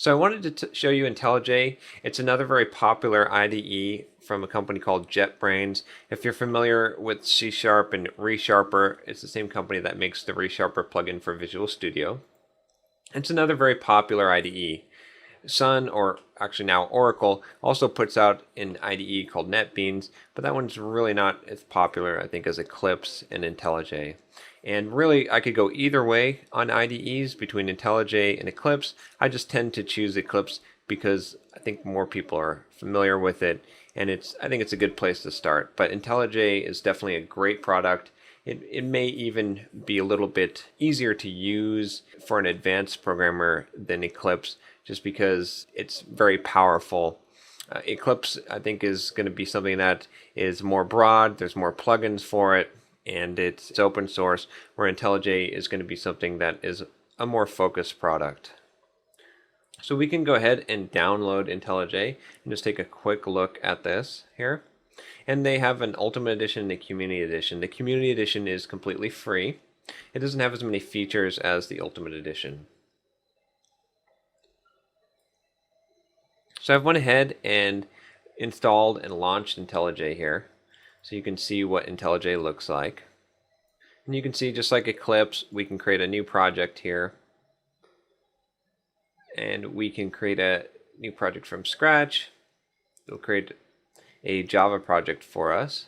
So I wanted to show you IntelliJ. It's another very popular IDE from a company called JetBrains. If you're familiar with C# and ReSharper, it's the same company that makes the ReSharper plugin for Visual Studio. It's another very popular IDE. Sun, or actually now Oracle, also puts out an IDE called NetBeans, but that one's really not as popular, I think, as Eclipse and IntelliJ. And really, I could go either way on IDEs between IntelliJ and Eclipse. I just tend to choose Eclipse because I think more people are familiar with it, and I think it's a good place to start. But IntelliJ is definitely a great product. It may even be a little bit easier to use for an advanced programmer than Eclipse, just because it's very powerful. Eclipse, I think, is going to be something that is more broad. There's more plugins for it, and it's open source, where IntelliJ is going to be something that is a more focused product. So we can go ahead and download IntelliJ and just take a quick look at this here. And they have an Ultimate Edition and a Community Edition. The Community Edition is completely free. It doesn't have as many features as the Ultimate Edition. So I've went ahead and installed and launched IntelliJ here. So you can see what IntelliJ looks like. And you can see, just like Eclipse, we can create a new project here. And we can create a new project from scratch. It'll create a Java project for us.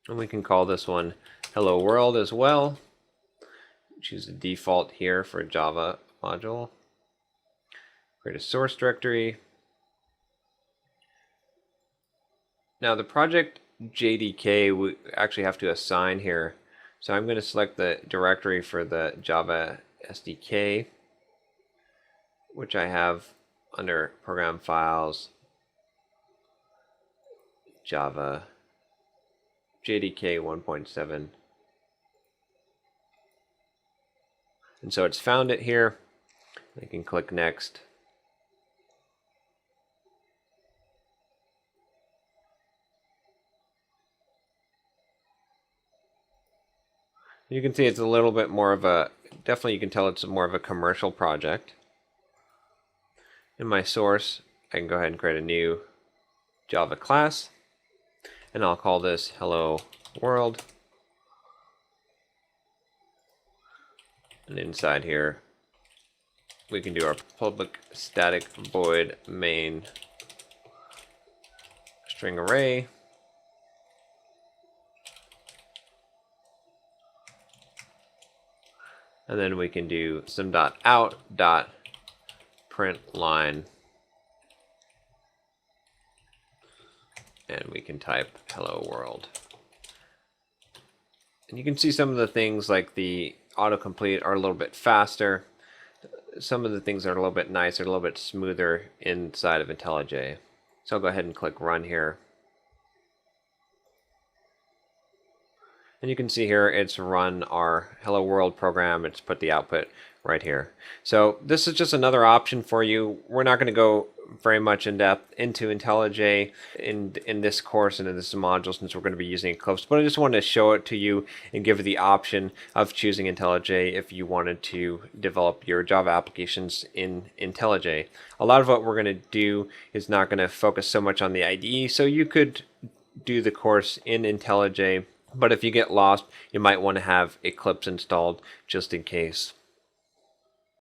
And we can call this one Hello World as well. Choose the default here for a Java module. Create a source directory. Now the project JDK we actually have to assign here. So I'm going to select the directory for the Java SDK, which I have under Program Files, Java, JDK 1.7. And so it's found it here. I can click Next. You can see it's a little bit more of a, definitely you can tell it's more of a commercial project. In my source, I can go ahead and create a new Java class, and I'll call this Hello World. And inside here, we can do our public static void main string array. And then we can do some.out.println, and we can type hello world. And you can see some of the things like the autocomplete are a little bit faster. Some of the things are a little bit nicer, a little bit smoother inside of IntelliJ. So I'll go ahead and click run here. And you can see here it's run our Hello World program. It's put the output right here. So this is just another option for you. We're not going to go very much in depth into IntelliJ in this course and in this module, since we're going to be using Eclipse, but I just wanted to show it to you and give you the option of choosing IntelliJ if you wanted to develop your Java applications in IntelliJ. A lot of what we're going to do is not going to focus so much on the IDE, so you could do the course in IntelliJ. But if you get lost, you might want to have Eclipse installed just in case.